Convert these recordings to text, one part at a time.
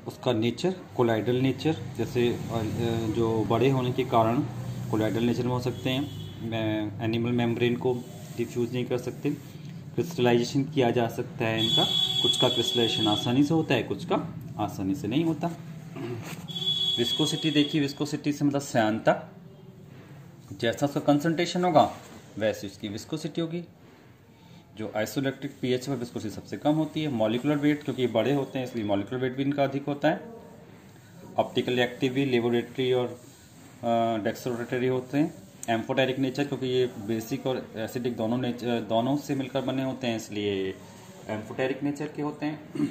उसका nature, colloidal nature, जैसे जो बड़े होने के कारण कोलाइडल नेचर में हो सकते हैं। एनिमल मेम्ब्रेन को डिफ्यूज़ नहीं कर सकते। क्रिस्टलाइजेशन किया जा सकता है इनका, कुछ का क्रिस्टलाइजेशन आसानी से होता है, कुछ का आसानी से नहीं होता। विस्कोसिटी देखिए, विस्कोसिटी से मतलब श्यानता, जैसा उसका कंसंट्रेशन होगा वैसे उसकी विस्कोसिटी होगी। जो आइसोइलेक्ट्रिक पीएच पर विस्कोसिटी सबसे कम होती है। मॉलिक्यूलर वेट, क्योंकि ये बड़े होते हैं इसलिए मॉलिक्यूलर वेट भी इनका अधिक होता है। ऑप्टिकली एक्टिव भी लेबोरेटरी और डेक्सोरेटरी होते हैं। एम्फोटेरिक नेचर, क्योंकि ये बेसिक और एसिडिक दोनों से मिलकर बने होते हैं इसलिए एम्फोटेरिक नेचर के होते हैं।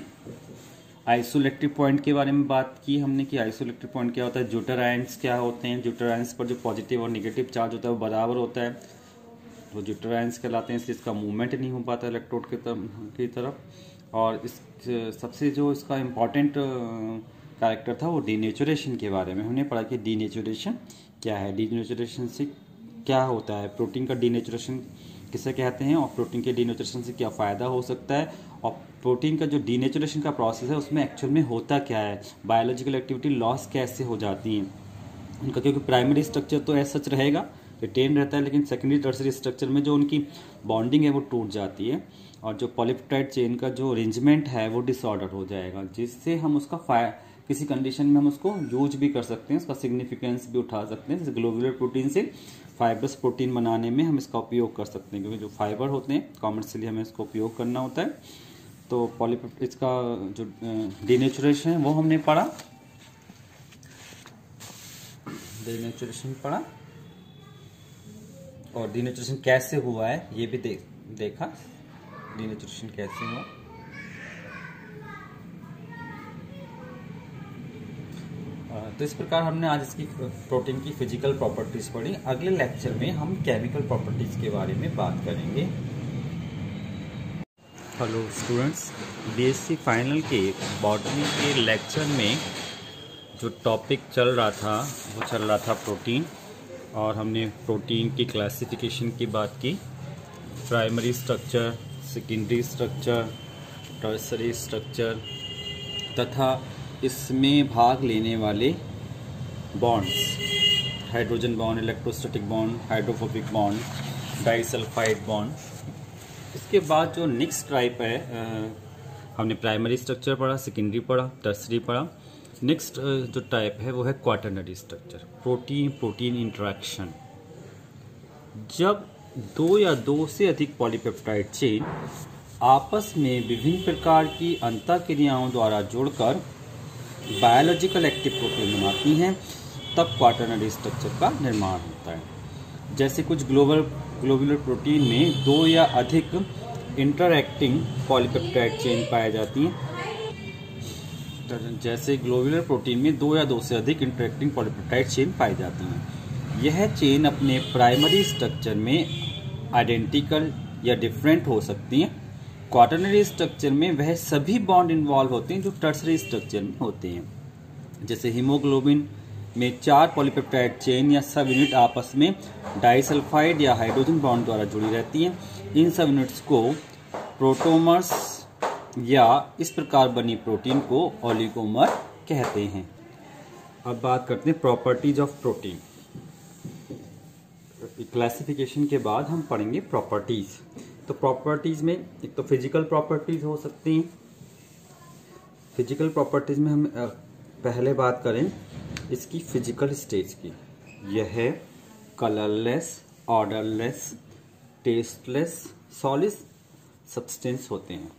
आइसोइलेक्ट्रिक पॉइंट के बारे में बात की हमने कि आइसोइलेक्ट्रिक पॉइंट क्या होता है। ज्यूटर आयंस क्या होते हैं, ज्यूटर आयंस पर जो पॉजिटिव और नेगेटिव चार्ज होता है वो बराबर होता है, तो ज्यूटर आयंस कहलाते हैं, इसलिए इसका मूवमेंट नहीं हो पाता इलेक्ट्रोड की तरफ। और इस सबसे जो इसका इम्पॉर्टेंट कैरेक्टर था वो डीनेचुरेशन के बारे में हमने पढ़ा कि डीनेचुरेशन क्या है, डीनेचुरेशन से क्या होता है, प्रोटीन का डीनेचुरेशन किसे कहते हैं और प्रोटीन के डीनेचुरेशन से क्या फ़ायदा हो सकता है, और प्रोटीन का जो डीनेचुरेशन का प्रोसेस है उसमें एक्चुअल में होता क्या है, बायोलॉजिकल एक्टिविटी लॉस कैसे हो जाती हैं उनका। क्योंकि प्राइमरी स्ट्रक्चर तो ऐसा सच रहेगा, रिटेन रहता है, लेकिन सेकेंडरी टर्सरी स्ट्रक्चर में जो उनकी बॉन्डिंग है वो टूट जाती है और जो पॉलीपेप्टाइड चेन का जो अरेंजमेंट है वो डिसऑर्डर हो जाएगा, जिससे हम उसका किसी कंडीशन में हम उसको यूज भी कर सकते हैं, उसका सिग्निफिकेंस भी उठा सकते हैं। जैसे ग्लोबुलर प्रोटीन से फाइब्रस प्रोटीन बनाने में हम इसका उपयोग कर सकते हैं, क्योंकि जो फाइबर होते हैं कॉमर्शियली हमें इसका उपयोग करना होता है। तो पॉलीपेप्टाइड इसका जो डीनेचुरेशन है वो हमने पढ़ा, डीनेचुरेशन पढ़ा और डीनेचुरेशन कैसे हुआ है ये भी देखा, डीनेचुरेशन कैसे हुआ। तो इस प्रकार हमने आज इसकी प्रोटीन की फिजिकल प्रॉपर्टीज पढ़ी। अगले लेक्चर में हम केमिकल प्रॉपर्टीज के बारे में बात करेंगे। हेलो स्टूडेंट्स, बीएससी फाइनल के बॉटनी के लेक्चर में जो टॉपिक चल रहा था वो चल रहा था प्रोटीन, और हमने प्रोटीन की क्लासिफिकेशन की बात की, primary structure, secondary structure, tertiary structure तथा इसमें भाग लेने वाले bonds, hydrogen bond, electrostatic bond, hydrophobic bond, disulphide bond. इसके बाद जो नेक्स्ट टाइप है, हमने प्राइमरी स्ट्रक्चर पढ़ा, सेकेंडरी पढ़ा, टर्सरी पढ़ा। नेक्स्ट जो टाइप है वो है quaternary structure, protein protein interaction. जब दो या दो से अधिक पॉलीपेप्टाइड चेन आपस में विभिन्न प्रकार की अंतःक्रियाओं द्वारा जुड़कर बायोलॉजिकल एक्टिव प्रोटीन बनाती हैं, तब क्वाटरनरी स्ट्रक्चर का निर्माण होता है। जैसे कुछ ग्लोबुलर प्रोटीन में दो या अधिक इंटरएक्टिंग पॉलीपेप्टाइड चेन पाई जाती हैं। जैसे ग्लोबुलर प्रोटीन में दो या दो से अधिक इंटरएक्टिंग पॉलीपेप्टाइड चेन पाई जाती हैं। यह चेन अपने प्राइमरी स्ट्रक्चर में आइडेंटिकल या डिफरेंट हो सकती हैं। क्वाटरनरी स्ट्रक्चर में वह सभी बॉन्ड इन्वॉल्व होते हैं जो टर्सरी स्ट्रक्चर में होते हैं। जैसे हीमोग्लोबिन में 4 पॉलीपेप्टाइड चेन या सब यूनिट आपस में डाइसल्फाइड या हाइड्रोजन बॉन्ड द्वारा जुड़ी रहती हैं। इन सब यूनिट्स को प्रोटोमर्स या इस प्रकार बनी प्रोटीन को ओलिगोमर कहते हैं। अब बात करते हैं प्रॉपर्टीज ऑफ प्रोटीन। क्लासिफिकेशन के बाद हम पढ़ेंगे प्रॉपर्टीज। तो प्रॉपर्टीज में एक तो फिजिकल प्रॉपर्टीज हो सकती हैं। फिजिकल प्रॉपर्टीज में हम पहले बात करें इसकी फिजिकल स्टेज की। यह है colourless, odourless, tasteless, solid substance होते हैं।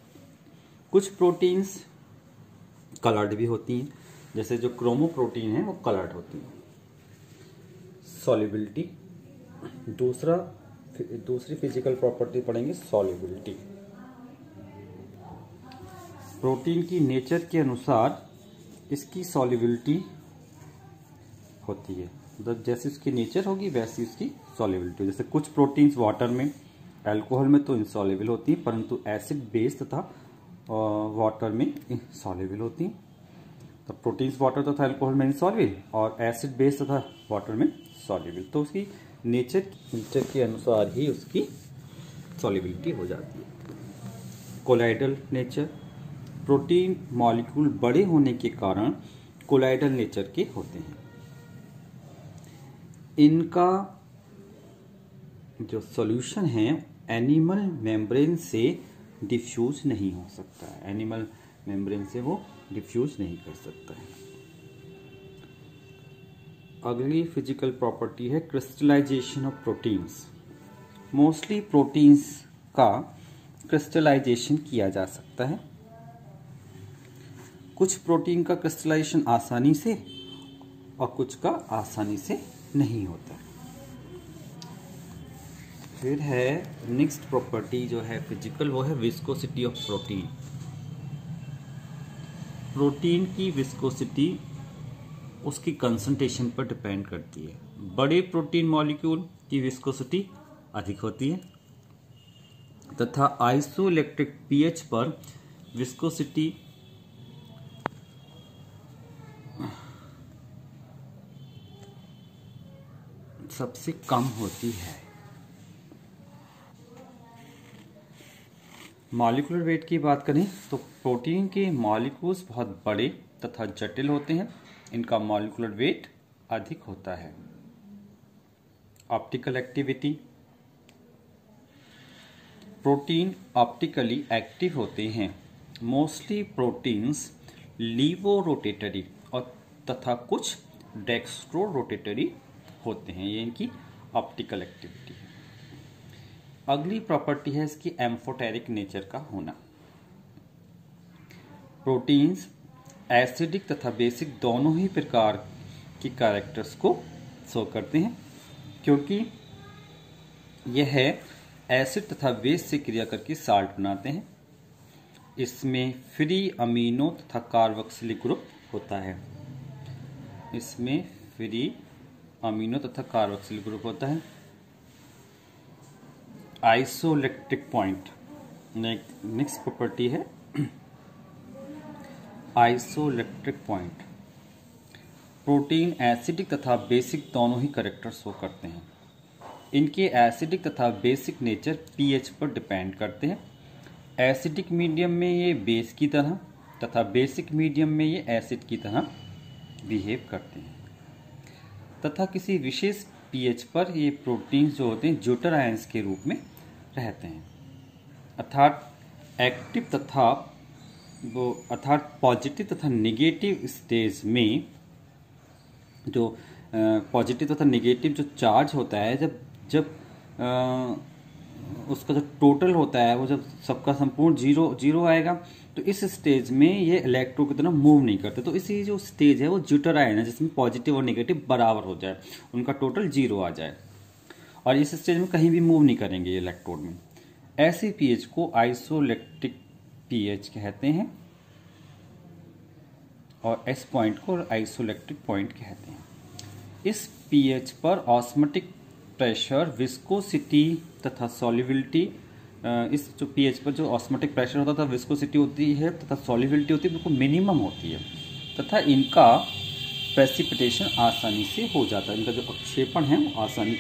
कुछ प्रोटीन्स कलर्ड भी होती हैं, जैसे जो क्रोमोप्रोटीन है वो कलर्ड होती हैं। सॉल्युबिलिटी, दूसरी फिजिकल प्रॉपर्टी पढ़ेंगे सॉल्युबिलिटी। प्रोटीन की नेचर के अनुसार इसकी सॉल्युबिलिटी होती है, मतलब जैसी उसकी नेचर होगी वैसी उसकी सॉल्युबिलिटी। जैसे कुछ प्रोटीन्स वाटर में, अल्कोहल में तो इनसॉल्युबल होती हैं, परंतु एसिड बेस तथा वाटर में सॉल्युबल होती हैं। तो प्रोटीन्स वाटर तथा अल्कोहल में इनसॉल्युबल और एसिड बेस तथा वाटर में सॉल्युबल। तो उसकी नेचर के अनुसार ही उसकी सॉल्युबिलिटी हो जाती है। कोलाइडल नेचर, प्रोटीन मॉलिक्यूल बड़े होने के कारण कोलाइडल नेचर के होते हैं। इनका जो सॉल्यूशन है एनिमल मेम्ब्रेन से डिफ्यूज नहीं हो सकता है, एनिमल मेम्ब्रेन से वो डिफ्यूज नहीं कर सकता है। अगली फिजिकल प्रॉपर्टी है crystallization of proteins. Mostly proteins का क्रिस्टलाइजेशन किया जा सकता है। कुछ प्रोटीन का क्रिस्टलाइजेशन आसानी से और कुछ का आसानी से नहीं होता है। फिर है नेक्स्ट प्रॉपर्टी जो है फिजिकल, वो है विस्कोसिटी ऑफ प्रोटीन। प्रोटीन की विस्कोसिटी उसकी कंसंट्रेशन पर डिपेंड करती है। बड़े प्रोटीन मॉलिक्यूल की विस्कोसिटी अधिक होती है तथा आइसोइलेक्ट्रिक पीएच पर विस्कोसिटी सबसे कम होती है। मॉलिक्यूलर वेट की बात करें तो प्रोटीन के मॉलिक्यूल्स बहुत बड़े तथा जटिल होते हैं, इनका मॉलिक्यूलर वेट अधिक होता है। Optical activity, protein optically active होते हैं। मोस्टली प्रोटीन्स लीवो रोटेटरी और तथा कुछ डेक्स्ट्रो रोटेटरी होते हैं, ये इनकी ऑप्टिकल एक्टिविटी है। अगली प्रॉपर्टी है इसकी एम्फोटेरिक नेचर का होना। प्रोटीन्स एसिडिक तथा बेसिक दोनों ही प्रकार की कैरेक्टर्स को शो करते हैं, क्योंकि यह एसिड तथा बेस से क्रिया करके साल्ट बनाते हैं। इसमें फ्री अमीनो तथा कार्बोक्सिलिक ग्रुप होता है। इसमें फ्री अमीनो तथा कार्बोक्सिलिक ग्रुप होता है। आइसोइलेक्ट्रिक पॉइंट, नेक्स्ट प्रॉपर्टी है आइसोइलेक्ट्रिक पॉइंट। प्रोटीन एसिडिक तथा बेसिक दोनों ही कैरेक्टर शो करते हैं। इनके एसिडिक तथा बेसिक नेचर पीएच पर डिपेंड करते हैं। एसिडिक मीडियम में ये बेस की तरह तथा बेसिक मीडियम में ये एसिड की तरह बिहेव करते हैं तथा किसी विशेष पीएच पर ये प्रोटीन्स जो होते हैं ज्यूटर आयंस के रूप में रहते हैं। अर्थात एक्टिव तथा पॉजिटिव तथा नेगेटिव स्टेज में जो पॉजिटिव तथा नेगेटिव जो चार्ज होता है, जब उसका जो टोटल होता है वो जब सबका संपूर्ण जीरो आएगा तो इस स्टेज में ये इलेक्ट्रॉन की तरह मूव नहीं करते। तो इसी जो स्टेज है वो ज्यूटर आयन है, जिसमें पॉजिटिव और नेगेटिव बराबर हो जाए, उनका टोटल 0 आ जाए, और इस स्टेज में कहीं भी मूव नहीं करेंगे ये इलेक्ट्रोड में। ऐसे पीएच को आइसोइलेक्ट्रिक पीएच कहते हैं और एस पॉइंट को आइसोइलेक्ट्रिक पॉइंट कहते हैं। इस पीएच पर ऑस्मोटिक प्रेशर, विस्कोसिटी तथा सॉल्युबिलिटी, इस जो पीएच पर जो ऑस्मोटिक प्रेशर होता था, विस्कोसिटी होती है तथा सॉल्युबिलिटी होती है, बिल्कुल मिनिमम होती है तथा इनका प्रेसिपिटेशन आसानी से हो जाता है, इनका जो अक्षेपण है वो आसानी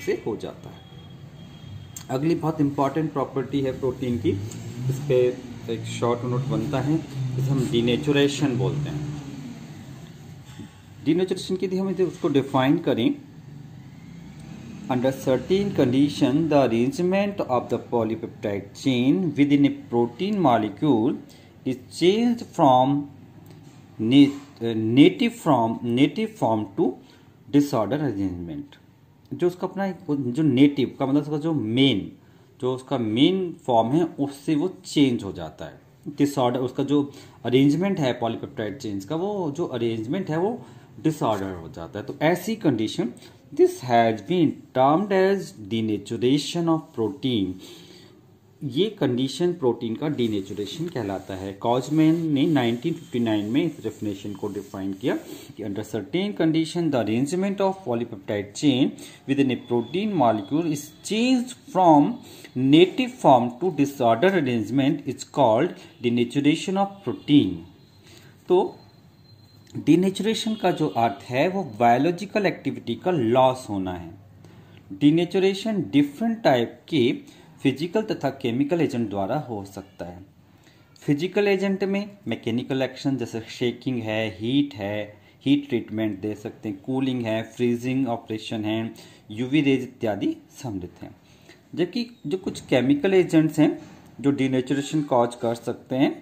से हो जाता है। अगली बहुत इंपॉर्टेंट प्रॉपर्टी है प्रोटीन की, इस पर एक शॉर्ट नोट बनता है, जिसे हम डीनेचुरेशन बोलते हैं। डीनेचुरेशन की यदि हम उसको डिफाइन करें, under certain condition the arrangement of the polypeptide chain within a protein molecule is changed from native form to disorder arrangement। जो उसका अपना जो नेटिव का मतलब उसका जो उसका मेन फॉर्म है उससे वो चेंज हो जाता है। डिसऑर्डर, उसका जो अरेंजमेंट है पॉलीपेप्टाइड चेन्स का, वो जो अरेंजमेंट है वो डिसऑर्डर हो जाता है। तो ऐसी condition, this has been termed as denaturation of protein. ये कंडीशन प्रोटीन का डीनेचुरेशन कहलाता है। कॉजमैन ने 1959 में इस डेफिनेशन को डिफाइन किया कि under certain condition the arrangement of polypeptide chain within a protein molecule is changed from native form to disorder arrangement is called denaturation of protein. तो डीनेचुरेशन का जो अर्थ है वो बायोलॉजिकल एक्टिविटी का loss होना है। डीनेचुरेशन डिफरेंट टाइप के physical तथा केमिकल एजेंट द्वारा हो सकता है। फिजिकल एजेंट में मैकेनिकल एक्शन जैसे शेकिंग है, हीट ट्रीटमेंट दे सकते हैं, कूलिंग है, फ्रीजिंग ऑपरेशन है, यूवी रेज इत्यादि सम्मिलित हैं। जबकि जो कुछ केमिकल एजेंट्स हैं जो डीनेचुरेशन कॉज कर सकते हैं,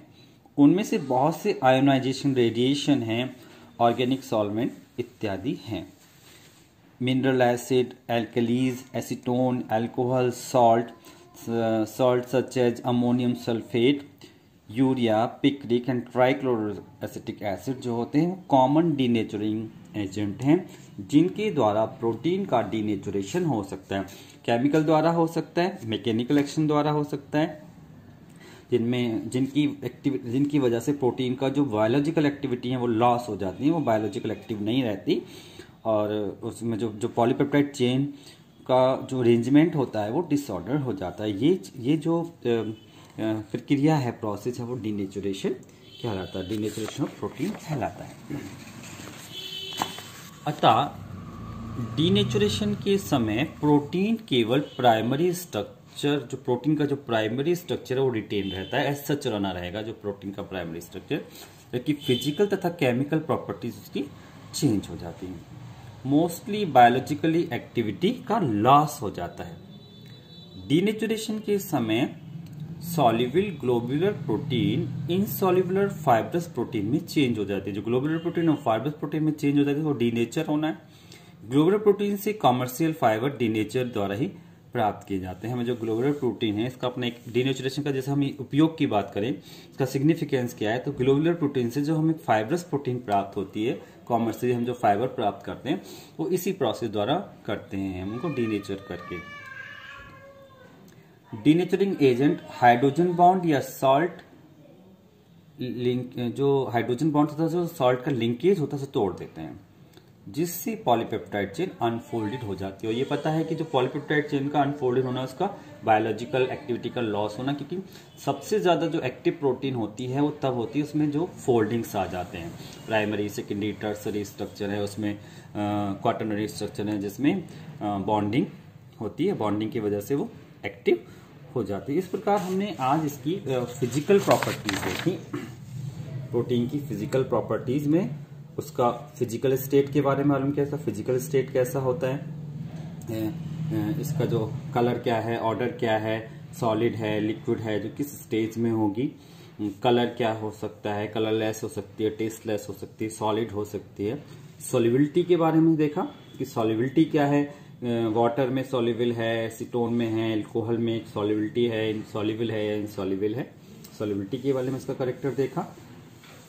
उनमें से बहुत से आयोनाइजेशन, रेडिएशन हैं, ऑर्गेनिक सॉल्वेंट इत्यादि हैं। Mineral acid, alkalis, acetone, alcohol, salt such as ammonium sulphate, urea, picric and trichloroacetic acid जो होते हैं कॉमन डीनेचरिंग एजेंट हैं, जिनके द्वारा प्रोटीन का डीनेचुरेशन हो सकता है। केमिकल द्वारा हो सकता है, मैकेनिकल एक्शन द्वारा हो सकता है, जिनकी वजह से प्रोटीन का जो बायोलॉजिकल एक्टिविटी है वो लॉस हो जाती है, वो बायोलॉजिकल एक्टिव नहीं रहती, और उसमें जो पॉलीपेप्टाइड चेन का जो अरेंजमेंट होता है वो डिसऑर्डर हो जाता है। ये जो प्रक्रिया है, प्रोसेस है, वो डीनेचुरेशन कहलाता है, डीनेचुरेशन ऑफ प्रोटीन कहलाता है। अतः डीनेचुरेशन के समय प्रोटीन केवल प्राइमरी स्ट्रक्चर, जो प्रोटीन का जो प्राइमरी स्ट्रक्चर है वो रिटेन रहता है, एज सच रहना रहेगा जो प्रोटीन का प्राइमरी स्ट्रक्चर, जबकि फिजिकल तथा केमिकल प्रॉपर्टीज उसकी चेंज हो जाती हैं। मोस्टली बायोलॉजिकली एक्टिविटी का लॉस हो जाता है। डीनेचुरेशन के समय soluble globular protein insoluble fibrous protein में चेंज हो जाती है। जो ग्लोबुलर प्रोटीन और फाइब्रस प्रोटीन में चेंज हो जाती है वो डीनेचर होना है। ग्लोबुलर प्रोटीन से कमर्शियल फाइबर डीनेचर द्वारा ही प्राप्त किए जाते हैं। हमें जो ग्लोबुलर प्रोटीन है इसका अपना एक डीनेचुरेशन का, जैसे हम उपयोग की बात करें, इसका सिग्निफिकेंस क्या है, तो ग्लोबुलर प्रोटीन से जो हमें फाइब्रस प्रोटीन प्राप्त होती है, कॉमर्शियली हम जो फाइबर प्राप्त करते हैं वो इसी प्रोसेस द्वारा करते हैं, हम उनको डीनेचर करके। डीनेचरिंग एजेंट हाइड्रोजन बॉन्ड या सॉल्ट लिंक, जो हाइड्रोजन बॉन्ड होता है जो सॉल्ट का लिंकेज होता है उसे तोड़ देते हैं, जिससे पॉलीपेप्टाइड चेन अनफोल्डेड हो जाती है। और ये पता है कि जो पॉलीपेप्टाइड चेन का अनफोल्डेड होना, उसका बायोलॉजिकल एक्टिविटी का लॉस होना, क्योंकि सबसे ज्यादा जो एक्टिव प्रोटीन होती है वो तब होती है उसमें जो फोल्डिंग्स आ जाते हैं। प्राइमरी, सेकेंडरी, टर्सरी स्ट्रक्चर है, उसमें क्वाटरनरी स्ट्रक्चर है जिसमें बॉन्डिंग होती है, बॉन्डिंग की वजह से वो एक्टिव हो जाती है। इस प्रकार हमने आज इसकी फिजिकल प्रॉपर्टीज देखी, प्रोटीन की फिजिकल प्रॉपर्टीज में उसका फिजिकल स्टेट के बारे में मालूम किया, इसका फिजिकल स्टेट कैसा होता है, इसका जो कलर क्या है, ऑर्डर क्या है, सॉलिड है, लिक्विड है, जो किस स्टेज में होगी, कलर क्या हो सकता है, कलरलेस हो सकती है, टेस्टलेस हो सकती है, सॉलिड हो सकती है। सॉल्युबिलिटी के बारे में देखा कि सॉल्युबिलिटी क्या है, वाटर में सॉल्युबल है, एसीटोन में है, अल्कोहल में सॉल्युबिलिटी है, इनसॉल्युबल है या इनसॉल्युबल है, सॉल्युबिलिटी के बारे में इसका कैरेक्टर देखा।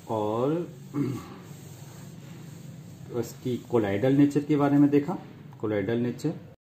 और उसकी कोलाइडल नेचर के बारे में देखा, कोलाइडल नेचर